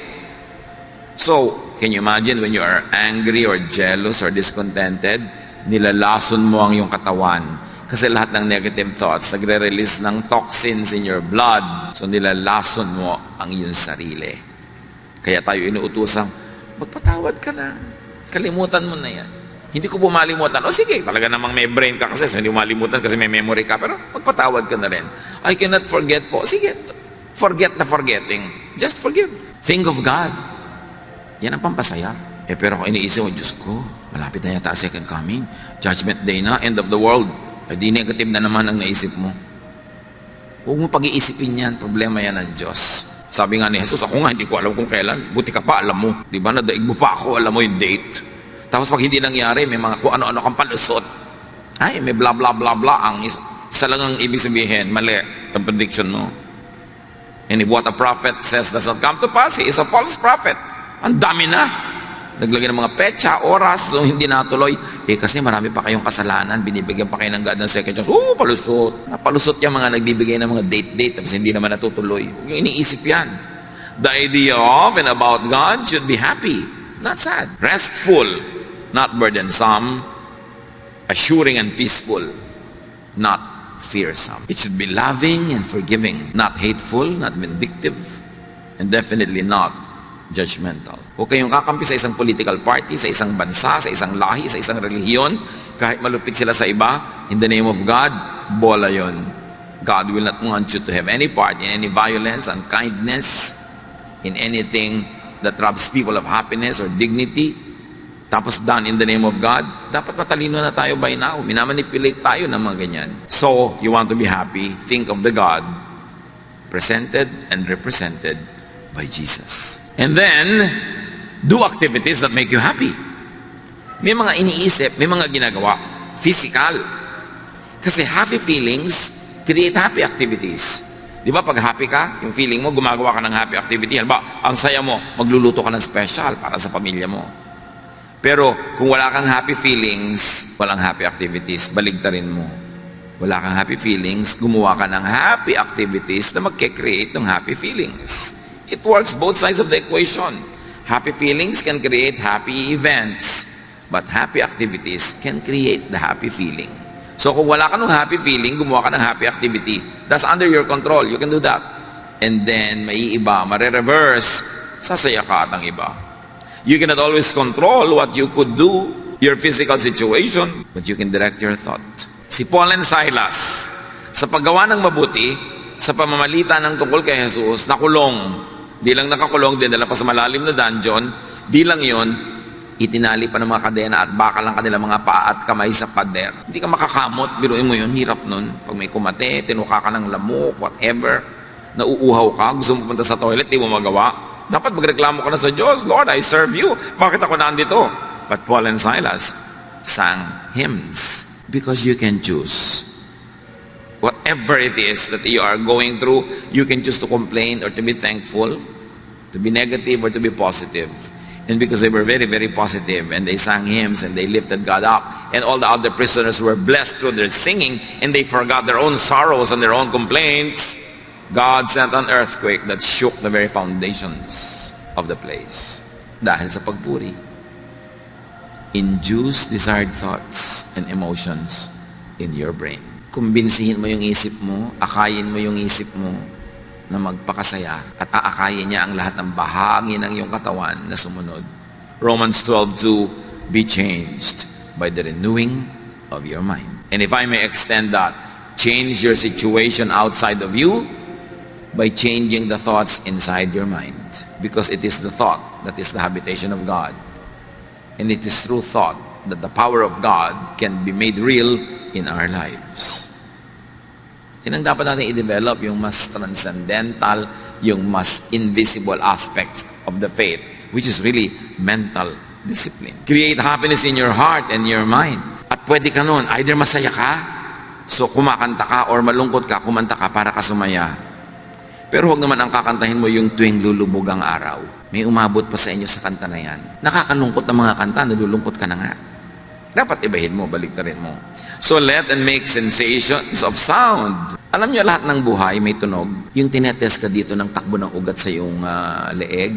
S1: So, can you imagine when you are angry or jealous or discontented, nilalason mo ang iyong katawan. Kasi lahat ng negative thoughts, nagre-release ng toxins in your blood. So, nilalason mo ang iyong sarili. Kaya tayo inuutosang, magpatawad ka na. Kalimutan mo na yan. Hindi ko pumalimutan. O sige, talaga namang may brain ka kasi, so hindi mo malimutan kasi may memory ka. Pero magpatawad ka na rin. I cannot forget po. Sige, forget na forgetting. Just forgive. Think of God. Yan ang pampasaya. Pero kung iniisip mo, Diyos ko, malapit na yata second coming. Judgment day na, end of the world. Di negative na naman ang naisip mo. Huwag mo pag-iisipin yan. Problema yan ng Diyos. Sabi nga ni Jesus, ako nga hindi ko alam kung kailan. Buti ka pa, alam mo. Di ba, nadaig mo pa ako, alam mo yung date. Tapos pag hindi nangyari, may mga kung ano-ano kang palusot. Ay, may blah blah blah blah. Ang isa lang ang ibig sabihin, mali ang prediction mo. And if what a prophet says does not come to pass, he is a false prophet. Ang dami na. Naglagay ng mga petsa, oras, so hindi natuloy. Kasi marami pa kayong kasalanan, binibigyan pa kayo ng God ng second chance. Palusot. Napalusot yung mga nagbibigay ng mga date, tapos hindi naman natutuloy. Huwag yung iniisip yan. The idea of and about God should be happy, not sad. Restful, not burdensome. Assuring and peaceful, not fearsome. It should be loving and forgiving, not hateful, not vindictive, and definitely not judgmental. Huwag kayong kakampi sa isang political party, sa isang bansa, sa isang lahi, sa isang relihiyon, kahit malupit sila sa iba, in the name of God, bola yon. God will not want you to have any part in any violence, unkindness, in anything that robs people of happiness or dignity. Tapos done in the name of God, dapat matalino na tayo by now. Minamanipulate tayo ng mga ganyan. So, you want to be happy, think of the God presented and represented by Jesus. And then, do activities that make you happy. May mga iniisip, may mga ginagawa, physical. Kasi happy feelings create happy activities. Di ba pag happy ka, yung feeling mo, gumagawa ka ng happy activity. Halimbawa, ang saya mo, magluluto ka ng special para sa pamilya mo. Pero kung wala kang happy feelings, walang happy activities, baligtarin mo. Wala kang happy feelings, gumawa ka ng happy activities na magke-create ng happy feelings. It works both sides of the equation. Happy feelings can create happy events, but happy activities can create the happy feeling. So kung wala ka ng happy feeling, gumawa ka ng happy activity, that's under your control. You can do that. And then, may iba, mare-reverse, sasaya ka at ang iba. You cannot always control what you could do, your physical situation, but you can direct your thought. Si Paul and Silas, sa paggawa ng mabuti, sa pamamalitan ng tungkol kay Jesus, nakulong. Di lang nakakulong, dinala pa sa malalim na dungeon, di lang yon, itinali pa ng mga kadena at bakal lang kanila mga paa at kamay sa pader. Hindi ka makakamot, biruin mo yun, hirap nun. Pag may kumate, tinuka ka ng lamok, whatever, nauuhaw ka, gusto mo punta sa toilet, di mo magawa. Dapat magreklamo ka na sa Diyos, Lord, I serve you. Bakit ako nandito? But Paul and Silas sang hymns because you can choose. Whatever it is that you are going through, you can choose to complain or to be thankful, to be negative or to be positive. And because they were very, very positive, and they sang hymns and they lifted God up, and all the other prisoners were blessed through their singing, and they forgot their own sorrows and their own complaints, God sent an earthquake that shook the very foundations of the place. Dahil sa pagpuri. Induce desired thoughts and emotions in your brain. Kumbinsihin mo yung isip mo, akayin mo yung isip mo na magpakasaya at aakayin niya ang lahat ng bahagi ng iyong katawan na sumunod. Romans 12:2, be changed by the renewing of your mind. And if I may extend that, change your situation outside of you by changing the thoughts inside your mind. Because it is the thought that is the habitation of God. And it is through thought that the power of God can be made real in our lives. Yan ang dapat natin i-develop, yung mas transcendental, yung mas invisible aspect of the faith, which is really mental discipline. Create happiness in your heart and your mind. At pwede ka nun, either masaya ka, so kumakanta ka, or malungkot ka, kumanta ka para ka sumaya. Pero huwag naman ang kakantahin mo yung tuwing lulubog ang araw. May umabot pa sa inyo sa kanta na yan. Nakakalungkot ng mga kanta, nalulungkot ka na nga. Dapat ibahin mo, baliktarin mo. So let and make sensations of sound. Alam niyo, lahat ng buhay may tunog. Yung tinetest ka dito ng takbo ng ugat sa iyong leeg,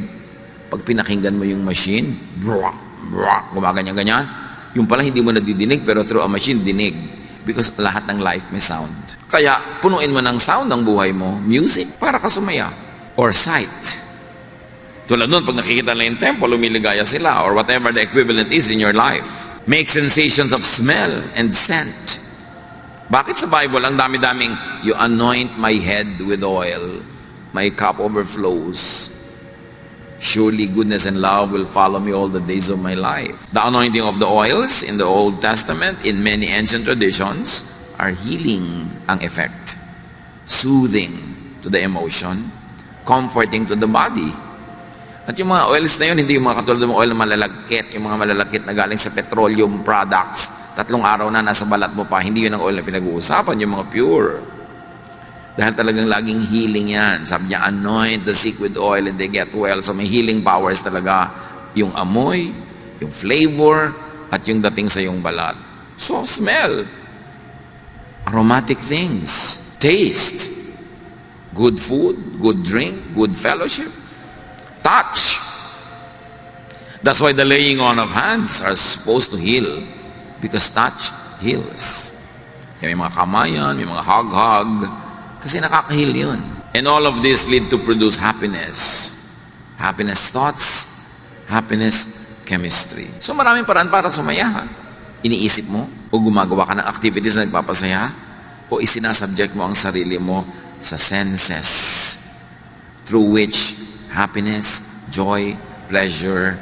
S1: pag pinakinggan mo yung machine, bruwak, bruwak, gumaganyan-ganyan. Yung pala hindi mo nadidinig, pero through a machine, dinig. Because lahat ng life may sound. Kaya punuin mo ng sound ang buhay mo, music, para ka sumaya. Or sight. Tulad nun, pag nakikita na yung temple, lumiligaya sila, or whatever the equivalent is in your life. Make sensations of smell and scent. Bakit sa Bible, ang dami-daming, you anoint my head with oil, my cup overflows. Surely goodness and love will follow me all the days of my life. The anointing of the oils in the Old Testament, in many ancient traditions, are healing ang effect. Soothing to the emotion, comforting to the body. At yung mga oils na yun, hindi yung mga katulad ng oil na malalagkit, yung mga malalagkit na galing sa petroleum products, 3 araw na nasa balat mo pa, hindi yun ang oil na pinag-uusapan, yung mga pure. Dahil talagang laging healing yan. Sabi niya, anoint the sick with oil and they get well. So may healing powers talaga, yung amoy, yung flavor, at yung dating sa yung balat. So smell, aromatic things, taste, good food, good drink, good fellowship. Touch. That's why the laying on of hands are supposed to heal, because touch heals. May mga kamayan, may mga hug-hug, kasi nakaka-heal yun. And all of this lead to produce happiness. Happiness thoughts, happiness chemistry. So maraming paraan para sumaya. Iniisip mo, o gumagawa ka ng activities na nagpapasaya, o isinasubject mo ang sarili mo sa senses, through which happiness, joy, pleasure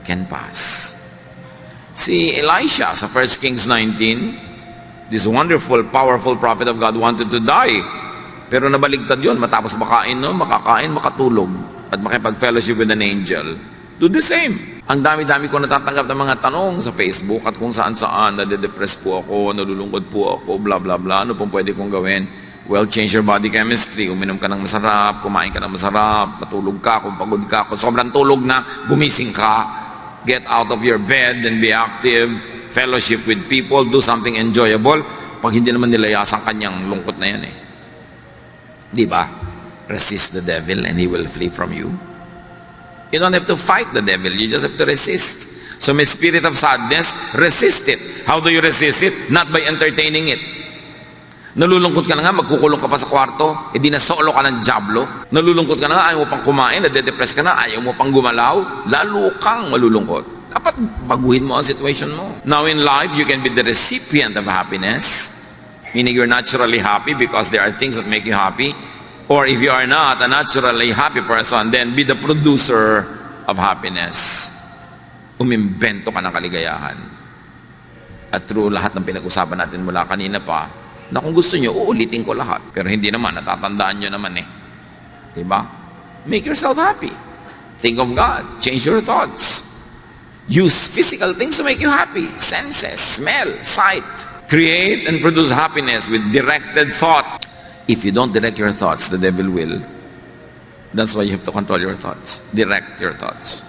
S1: can pass. Si Elisha sa 1 Kings 19, this wonderful, powerful prophet of God wanted to die. Pero nabaligtad yun, matapos makakain, makatulog, at makipag-fellowship with an angel. Do the same. Ang dami-dami ko natatanggap ng mga tanong sa Facebook at kung saan-saan, nade-depress po ako, nalulungkot po ako, blah blah blah, ano pong pwede kong gawin? Well, change your body chemistry. Uminom ka ng masarap, kumain ka ng masarap, matulog ka, kung pagod ka, kung sobrang tulog na, gumising ka. Get out of your bed and be active. Fellowship with people, do something enjoyable. Pag hindi naman nilayasan kanyang lungkot na yan eh. Di ba? Resist the devil and he will flee from you. You don't have to fight the devil, you just have to resist. So may spirit of sadness, resist it. How do you resist it? Not by entertaining it. Nalulungkot ka na nga, magkukulong ka pa sa kwarto, di na solo ka ng diablo. Nalulungkot ka na nga, ayaw mo pang kumain, nade-depress ka na, ayaw mo pang gumalaw, lalo kang malulungkot. Dapat baguhin mo ang situation mo. Now in life, you can be the recipient of happiness, meaning you're naturally happy because there are things that make you happy. Or if you are not a naturally happy person, then be the producer of happiness. Umimbento ka ng kaligayahan. At through lahat ng pinag-usapan natin mula kanina pa, na kung gusto nyo, uulitin ko lahat. Pero hindi naman, natatandaan nyo naman eh. Diba? Make yourself happy. Think of God. Change your thoughts. Use physical things to make you happy. Senses, smell, sight. Create and produce happiness with directed thought. If you don't direct your thoughts, the devil will. That's why you have to control your thoughts. Direct your thoughts.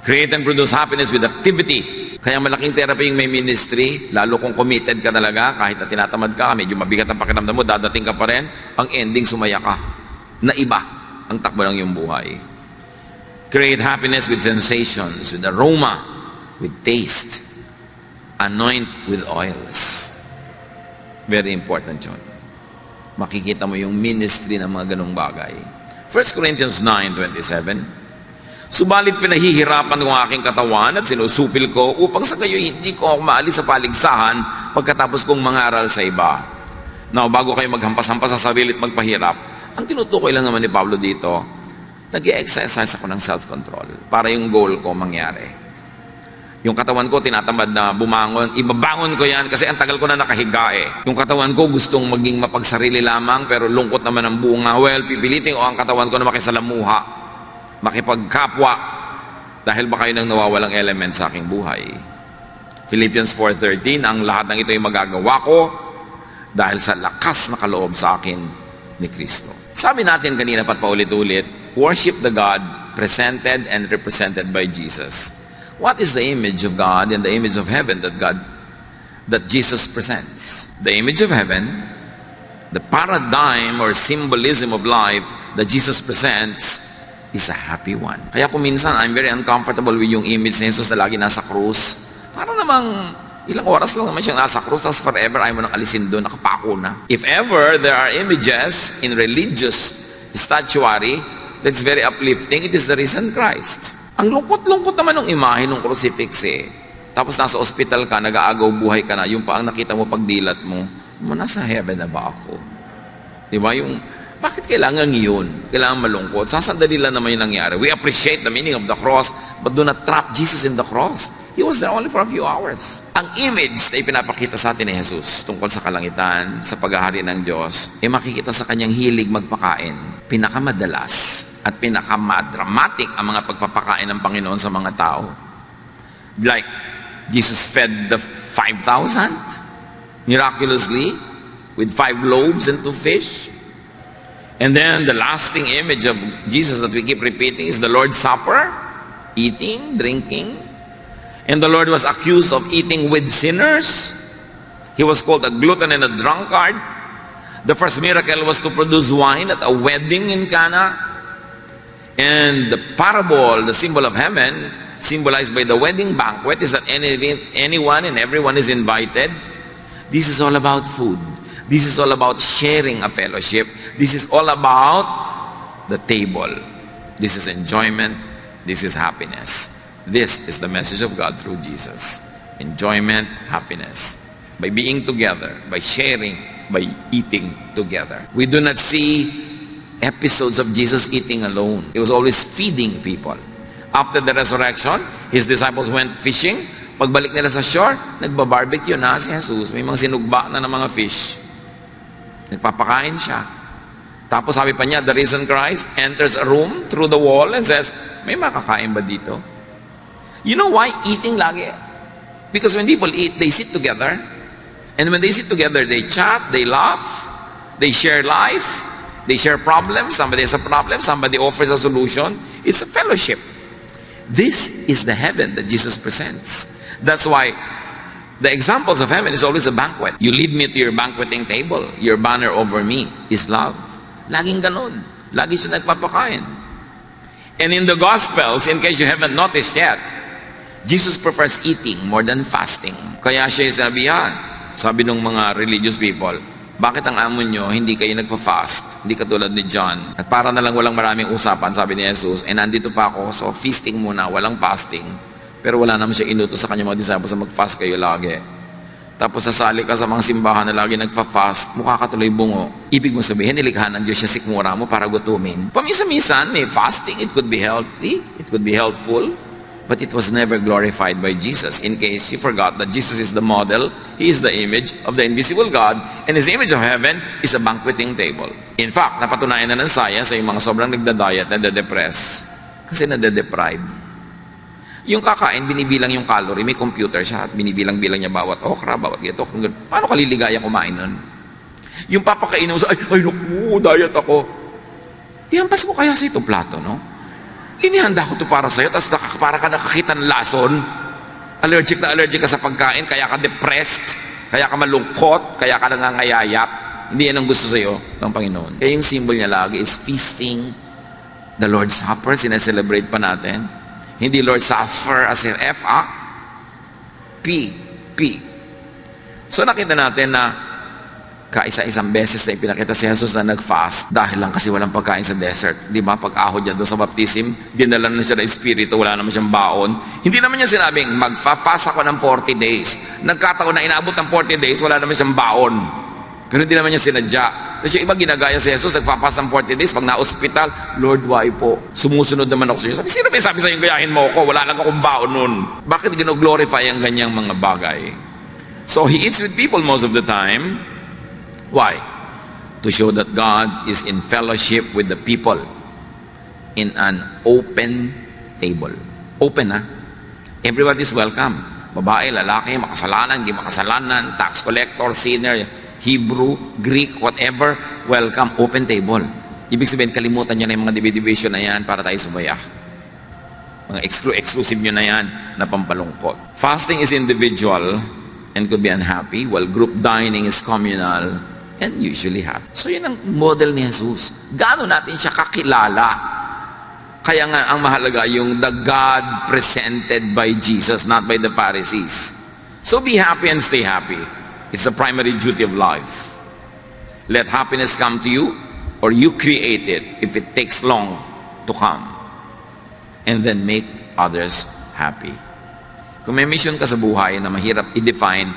S1: Create and produce happiness with activity. Kaya malaking therapy yung may ministry, lalo kung committed ka talaga, kahit na tinatamad ka, medyo mabigat ang pakiramdam mo, dadating ka pa rin, ang ending sumaya ka. Na iba ang takbo ng iyong buhay. Create happiness with sensations, with aroma, with taste. Anoint with oils. Very important yun. Makikita mo yung ministry ng mga ganong bagay. 1 Corinthians 9:27. Subalit pinahihirapan ko ang aking katawan at sinusupil ko upang sa gayo hindi ko ako maalis sa paligsahan pagkatapos kong mangaral sa iba. Now, bago kayo maghampas-hampas sa sarili at magpahirap, ang tinutukoy lang naman ni Pablo dito, nag-i-exercise ako ng self-control para yung goal ko mangyari. Yung katawan ko tinatamad na bumangon, ibabangon ko yan kasi ang tagal ko na nakahiga eh. Yung katawan ko gustong maging mapagsarili lamang pero lungkot naman ang bunga. Well, pipilitin ko ang katawan ko na makisalamuha, makipagkapwa, dahil baka yun ang nawawalang element sa aking buhay. Philippians 4:13, ang lahat ng ito ay magagawa ko dahil sa lakas na kaloob sa akin ni Kristo. Sabi natin kanina pat paulit-ulit, worship the God presented and represented by Jesus. What is the image of God and the image of heaven that Jesus presents? The image of heaven, the paradigm or symbolism of life that Jesus presents is a happy one. Kaya kung minsan, I'm very uncomfortable with yung image ni Jesus na lagi nasa krus. Para namang ilang oras lang naman siyang nasa krus, tapos forever ayaw mo nang alisin doon, nakapako na. If ever there are images in religious statuary that's very uplifting, it is the risen Christ. Ang lungkot-lungkot naman ng imahe ng crucifix eh. Tapos nasa ospital ka, nag-aagaw buhay ka na, yung pa ang nakita mo pagdilat mo, nasa heaven na ba ako? Diba yung bakit kailangan yun? Kailangan malungkot. Sasandali lang naman yung nangyari. We appreciate the meaning of the cross, but do not trap Jesus in the cross. He was there only for a few hours. Ang image na ipinapakita sa atin ni Jesus tungkol sa kalangitan, sa paghahari ng Diyos, makikita sa kanyang hilig magpakain. Pinakamadalas at pinakamadramatic ang mga pagpapakain ng Panginoon sa mga tao. Like, Jesus fed the 5,000 miraculously with 5 loaves and 2 fish. And then the lasting image of Jesus that we keep repeating is the Lord's Supper, eating, drinking. And the Lord was accused of eating with sinners. He was called a glutton and a drunkard. The first miracle was to produce wine at a wedding in Cana. And the parable, the symbol of heaven, symbolized by the wedding banquet, is that anyone and everyone is invited. This is all about food. This is all about sharing a fellowship. This is all about the table. This is enjoyment. This is happiness. This is the message of God through Jesus. Enjoyment, happiness. By being together, by sharing, by eating together. We do not see episodes of Jesus eating alone. He was always feeding people. After the resurrection, His disciples went fishing. Pagbalik nila sa shore, nagba-barbecue na si Jesus. May mga sinugba na ng mga fish. Nagpapakain siya. Tapos sabi pa niya, the risen Christ enters a room through the wall and says, may makakain ba dito? You know why eating lagi? Because when people eat, they sit together. And when they sit together, they chat, they laugh, they share life, they share problems. Somebody has a problem, somebody offers a solution. It's a fellowship. This is the heaven that Jesus presents. That's why the examples of heaven is always a banquet. You lead me to your banqueting table. Your banner over me is love. Laging ganon. Lagi siya nagpapakain. And in the Gospels, in case you haven't noticed yet, Jesus prefers eating more than fasting. Kaya siya yung sinabihan, sabi ng mga religious people, bakit ang amo nyo hindi kayo nagpa-fast? Hindi katulad ni John. At para na lang walang maraming usapan, sabi ni Jesus, nandito pa ako, so feasting muna, walang fasting. Pero wala naman siya inutos sa kanyang mga disciples na mag-fast kayo lagi. Tapos sasali ka sa mga simbahan na lagi nagpa-fast, mukha ka tuloy bungo. Ibig mo sabihin, nilikha ng Diyos siya sikmura mo para gutumin. Paminsan-minsan, may fasting. It could be healthy. It could be helpful. But it was never glorified by Jesus. In case you forgot that Jesus is the model, He is the image of the invisible God, and His image of heaven is a banqueting table. In fact, napatunayan na ng science sa yung mga sobrang nagda-diet, nade-depress. Kasi nade-deprive. Yung kakain, binibilang yung calorie, may computer siya at binibilang-bilang niya bawat okra, bawat ito. Paano ka liligaya kumain nun? Yung papakainin mo sa, ay naku, diet ako. Ihampas mo kaya sa itong plato, no? Inihanda ko to para sa'yo, tapos para ka nakakita ng lason. Allergic na allergic ka sa pagkain, kaya ka depressed, kaya ka malungkot, kaya ka nangangayayat. Hindi yan ang gusto sa'yo ng Panginoon. Kaya yung symbol niya lagi is feasting, the Lord's Supper, sineselebrate pa natin. Hindi Lord's Supper as in F, P. So nakita natin na kaisa-isang beses na ipinakita si Jesus na nag-fast dahil lang kasi walang pagkain sa desert. Di ba? Pag-ahod niya doon sa baptism, dinala na siya ng Espiritu, wala naman siyang baon. Hindi naman niya sinabing, mag-fast ako ng 40 days. Nagkataon na inaabot ng 40 days, wala naman siyang baon. Pero hindi naman niya sinadya. Tapos yung iba ginagaya si Jesus, nagpapas ng 40 days, pag na-hospital, Lord, why po? Sumusunod naman ako sa iyo. Sabi, sino may sabi sa iyo, gayahin mo ako? Wala lang akong baon nun. Bakit gino-glorify ang ganyang mga bagay? So he eats with people most of the time. Why? To show that God is in fellowship with the people in an open table. Open, ha? Everybody is welcome. Babae, lalaki, makasalanan, hindi makasalanan, tax collector, sinner, Hebrew, Greek, whatever, welcome, open table. Ibig sabihin, kalimutan nyo na yung mga division na yan para tayo sumaya. Mga exclusive nyo na yan na pampalungkot. Fasting is individual and could be unhappy, while group dining is communal and usually happy. So yun ang model ni Jesus. Gaano natin siya kakilala? Kaya nga ang mahalaga yung the God presented by Jesus, not by the Pharisees. So be happy and stay happy. It's the primary duty of life. Let happiness come to you, or you create it if it takes long to come. And then make others happy. Kung may mission ka sa buhay na mahirap i-define,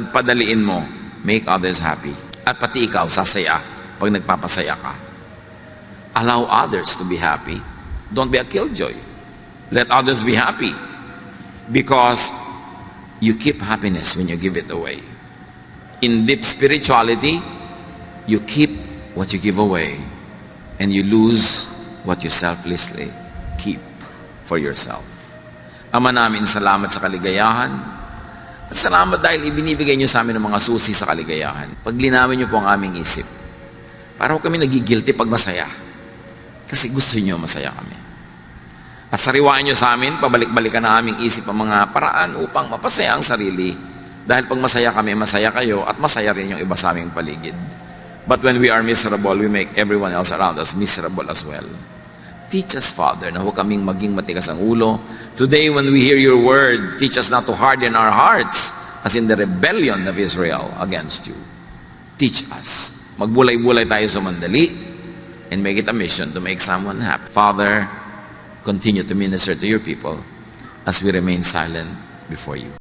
S1: padaliin mo, make others happy. At pati ikaw, sasaya pag nagpapasaya ka. Allow others to be happy. Don't be a killjoy. Let others be happy. Because you keep happiness when you give it away. In deep spirituality, you keep what you give away. And you lose what you selflessly keep for yourself. Ama namin, salamat sa kaligayahan. At salamat dahil ibinibigay niyo sa amin ng mga susi sa kaligayahan. Paglinawin niyo po ang aming isip. Para kami nagigilty pag masaya. Kasi gusto niyo masaya kami. At sariwain niyo sa amin, pabalik-balikan na aming isip ang mga paraan upang mapasaya ang sarili. Dahil pag masaya kami, masaya kayo at masaya rin yung iba sa aming paligid. But when we are miserable, we make everyone else around us miserable as well. Teach us, Father, na huwag kaming maging matigas ang ulo. Today, when we hear your word, teach us not to harden our hearts as in the rebellion of Israel against you. Teach us. Magbulay-bulay tayo sa mandali and make it a mission to make someone happy. Father, continue to minister to your people as we remain silent before you.